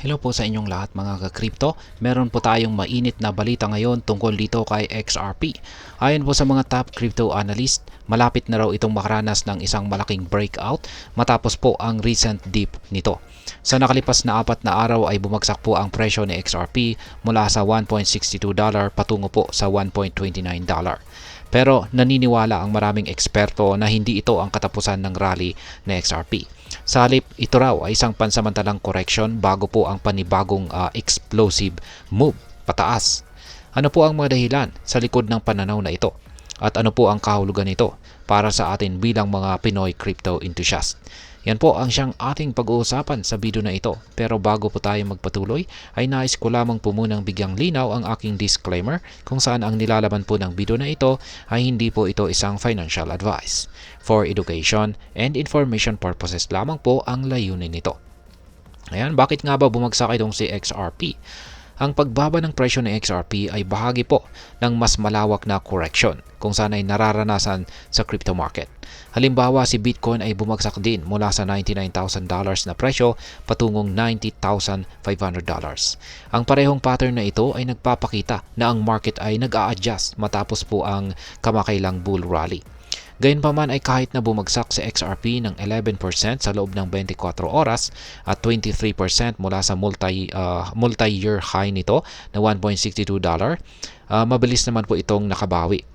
Hello po sa inyong lahat mga ka-crypto. Meron po tayong mainit na balita ngayon tungkol dito kay XRP. Ayon po sa mga top crypto analyst, malapit na raw itong makaranas ng isang malaking breakout matapos po ang recent dip nito. Sa nakalipas na 4 na araw ay bumagsak po ang presyo ni XRP mula sa $1.62 patungo po sa $1.29. Pero naniniwala ang maraming eksperto na hindi ito ang katapusan ng rally ng XRP. Sa halip, ito raw ay isang pansamantalang correction bago po ang panibagong explosive move pataas. Ano po ang mga dahilan sa likod ng pananaw na ito? At ano po ang kahulugan nito para sa atin bilang mga Pinoy crypto enthusiast? Yan po ang siyang ating pag-uusapan sa video na ito. Pero bago po tayo magpatuloy, ay nais ko lamang po munang bigyang linaw ang aking disclaimer kung saan ang nilalaman po ng video na ito ay hindi po ito isang financial advice. For education and information purposes lamang po ang layunin nito. Ayan, bakit nga ba bumagsak itong si XRP? Ang pagbaba ng presyo ng XRP ay bahagi po ng mas malawak na correction kung saan ay nararanasan sa crypto market. Halimbawa, si Bitcoin ay bumagsak din mula sa $99,000 na presyo patungong $90,500. Ang parehong pattern na ito ay nagpapakita na ang market ay nag-a-adjust matapos po ang kamakailang bull rally. Gayunpaman ay kahit na bumagsak sa XRP ng 11% sa loob ng 24 oras at 23% mula sa multi-year high nito na $1.62, mabilis naman po itong nakabawi.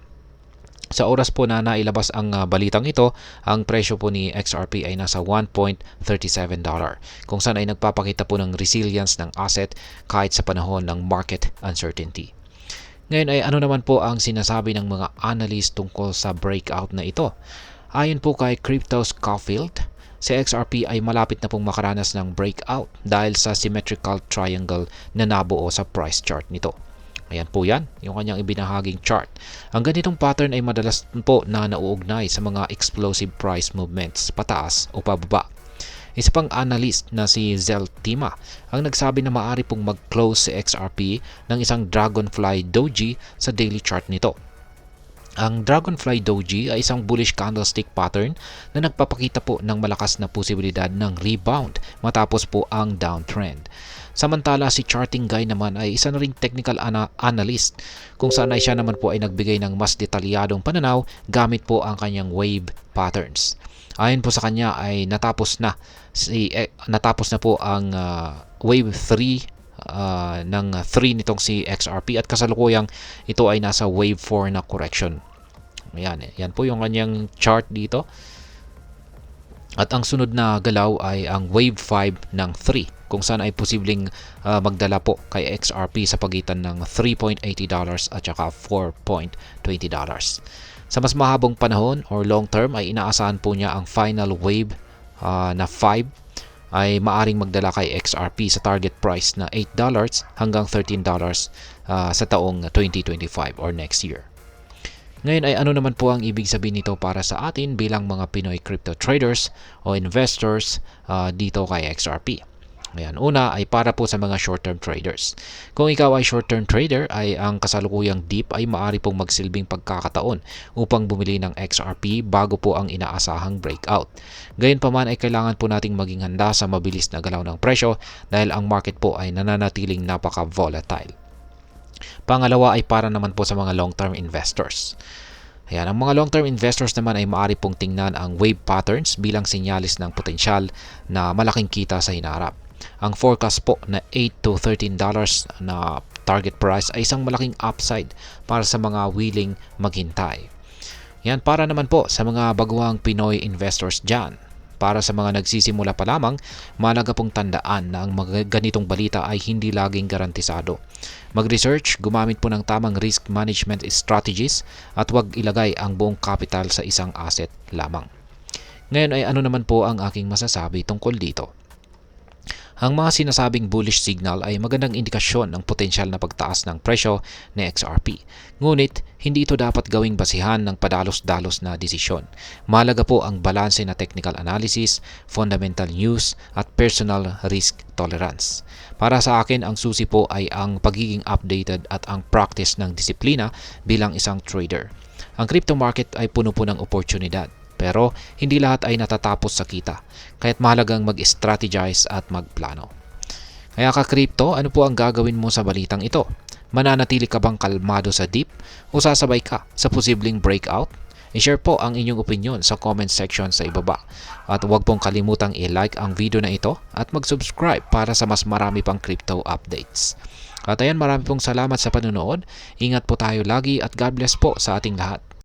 Sa oras po na nailabas ang balitang ito, ang presyo po ni XRP ay nasa $1.37 kung saan ay nagpapakita po ng resilience ng asset kahit sa panahon ng market uncertainty. Ngayon ay ano naman po ang sinasabi ng mga analyst tungkol sa breakout na ito? Ayon po kay Crypto Scofield, si XRP ay malapit na pong makaranas ng breakout dahil sa symmetrical triangle na nabuo sa price chart nito. Ayan po yan, yung kanyang ibinahaging chart. Ang ganitong pattern ay madalas po na nauugnay sa mga explosive price movements pataas o pababa. Isa pang analyst na si Zeltima ang nagsabi na maaari pong mag-close si XRP ng isang Dragonfly Doji sa daily chart nito. Ang Dragonfly Doji ay isang bullish candlestick pattern na nagpapakita po ng malakas na posibilidad ng rebound matapos po ang downtrend. Samantala si Charting Guy naman ay isa na ring technical analyst kung saan ay siya naman po ay nagbigay ng mas detalyadong pananaw gamit po ang kanyang wave patterns. Ayon po sa kanya ay natapos na po ang wave 3 ng 3 nitong si XRP at kasalukuyang ito ay nasa wave 4 na correction. Ayan, yan po yung kanyang chart dito. At ang sunod na galaw ay ang wave 5 ng 3 kung saan ay posibleng magdala po kay XRP sa pagitan ng $3.80 at saka $4.20. Sa mas mahabang panahon or long term ay inaasahan po niya ang final wave na 5 ay maaring magdala kay XRP sa target price na $8 hanggang $13 sa taong 2025 or next year. Ngayon ay ano naman po ang ibig sabihin nito para sa atin bilang mga Pinoy crypto traders o investors dito kay XRP? Ayan, una ay para po sa mga short-term traders. Kung ikaw ay short-term trader ay ang kasalukuyang dip ay maaari pong magsilbing pagkakataon upang bumili ng XRP bago po ang inaasahang breakout. Gayunpaman ay kailangan po nating maging handa sa mabilis na galaw ng presyo dahil ang market po ay nananatiling napaka-volatile. Pangalawa ay para naman po sa mga long-term investors. Ayan, ang mga long-term investors naman ay maaari pong tingnan ang wave patterns bilang sinyalis ng potensyal na malaking kita sa hinaharap. Ang forecast po na $8 to $13 na target price ay isang malaking upside para sa mga willing maghintay. Yan para naman po sa mga baguhang Pinoy investors dyan. Para sa mga nagsisimula pa lamang, mahalaga pong tandaan na ang mga ganitong balita ay hindi laging garantisado. Mag-research, gumamit po ng tamang risk management strategies at huwag ilagay ang buong capital sa isang asset lamang. Ngayon ay ano naman po ang aking masasabi tungkol dito? Ang mga sinasabing bullish signal ay magandang indikasyon ng potensyal na pagtaas ng presyo ng XRP. Ngunit, hindi ito dapat gawing basihan ng padalos-dalos na desisyon. Mahalaga po ang balanse na technical analysis, fundamental news, at personal risk tolerance. Para sa akin, ang susi po ay ang pagiging updated at ang practice ng disiplina bilang isang trader. Ang crypto market ay puno po ng oportunidad. Pero hindi lahat ay natatapos sa kita, kaya't mahalagang mag-strategize at magplano. Kaya ka-crypto, ano po ang gagawin mo sa balitang ito? Mananatili ka bang kalmado sa dip o sasabay ka sa posibleng breakout? I-share po ang inyong opinion sa comment section sa ibaba. At huwag pong kalimutang i-like ang video na ito at mag-subscribe para sa mas marami pang crypto updates. At ayan, marami pong salamat sa panonood. Ingat po tayo lagi at God bless po sa ating lahat.